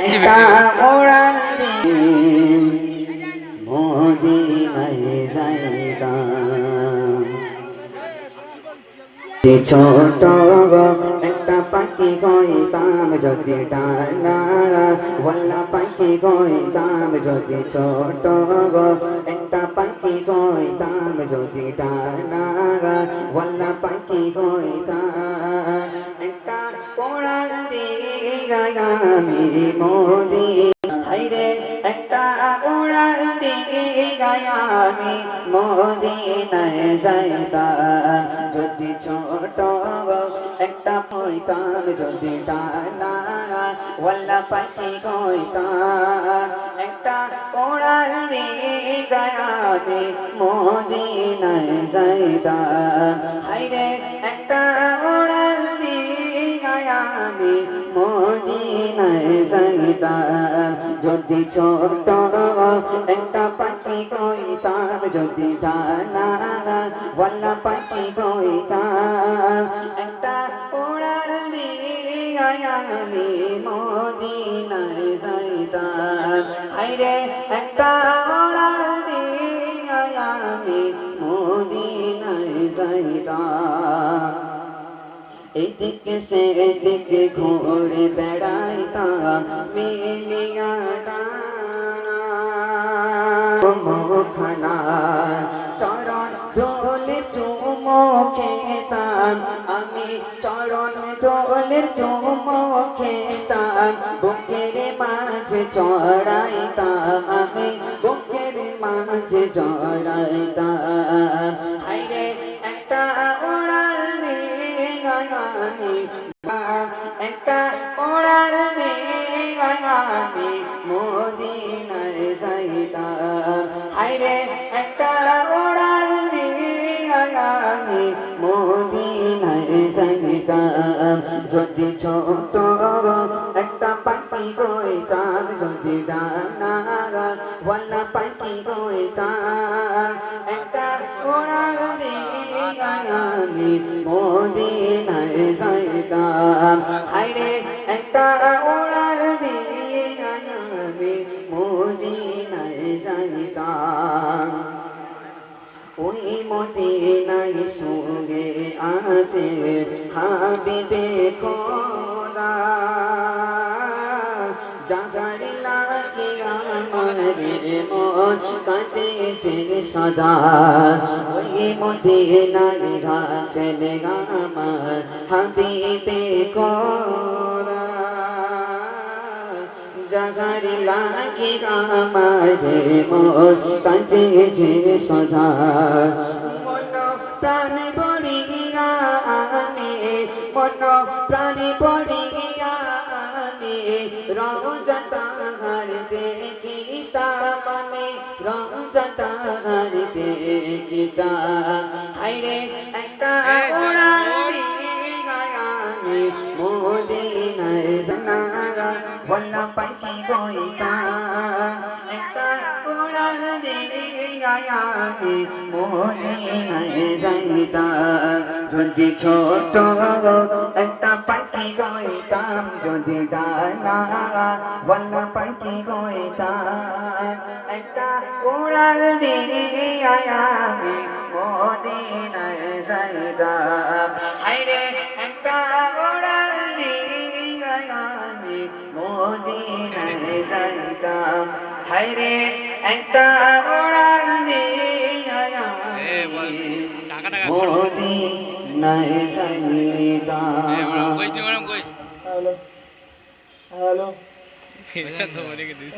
একটা উড়াল দিয়ে মদিনায় যাইতাম। ছোট একটা পাখি হইতাম যদি ডানা ওয়ালা পাখি হইতাম যদি ছোট একটা পাখি হইতাম যদি ডানা ওয়ালা পাখি হইতাম। একটা উড়াল দিয়ে আমি মদিনায় রে একটা উড়াল দিয়ে আমি মদিনায় যাইতাম। যদি ছোট একটা হইতাম যদি ডানা ওয়ালা পাখি হইতাম। একটা উড়াল দিয়ে আমি মদিনায় যাইতাম। হায়রে একটা উড়াল দিয়ে আমি মদিনায় যাইতাম। যদি ছোট একটা পাখি হইতাম যদি ডানা ওয়ালা পাখি হইতাম। একটা উড়াল দিয়ে আমি মদিনায় যাইতাম। হায়রে একটা উড়াল দিয়ে আমি মদিনায় যাইতাম। এদিকে সেদিকে ঘুরে বেড়াইতাম মিলিয়া টানা মুখখানা চরণ ধুলে চুমো খেতাম আমি চরণ ধুলে চুমো খেতাম। বুকের মাঝে চড়াইতাম আমি বুকের মাঝে চড়াইতাম। হায়রে একটা উড়াল দিয়ে আমি একটা উড়াল দিয়ে আমি মদিনায় যাইতাম। হায়রে একটা উড়াল দিয়ে আমি মদিনায় যাইতাম। যদি ছোট একটা পাখি হইতাম যদি ডানা ওয়ালা পাখি হইতাম। একটা উড়াল দিয়ে আমি মদিনায় যাইতাম। হায়রে একটা উড়াল দিয়ে আমি মদিনায় যাইতাম। ওই মদিনায় সঙ্গে আছে হাবিবে খোদা জাগার লাগে আমার মন কাঁদেছে সদা। ওই মদিনায় আছেন আমার হাবিবে খোদা জাগার লাগে আমার মন কাঁদেছে সদা। মন প্রাণ ভরিয়া আমি মন প্রাণ ভরিয়া আমি রওজা তাহার দেখিতাম আমি রওজা তাহার দেখিতাম। হায়রে একটা উড়াল দিয়ে আমি মদিনায় যাইতাম ওয়ালা পাখি হইতাম। একটা উড়াল দিয়ে আমি মদিনায় যাইতাম। যদি ছোট একটা পাখি হইতাম যদি ডানা ওয়ালা পাখি হইতাম। একটা উড়াল দিয়ে আমি মদিনায় যাইতাম। হায়রে একটা উড়াল দিয়ে আমি মদিনায় যাইতাম। হায়রে একটা উড়াল দিয়ে আমি মদিনায় যাইতাম। Hello hello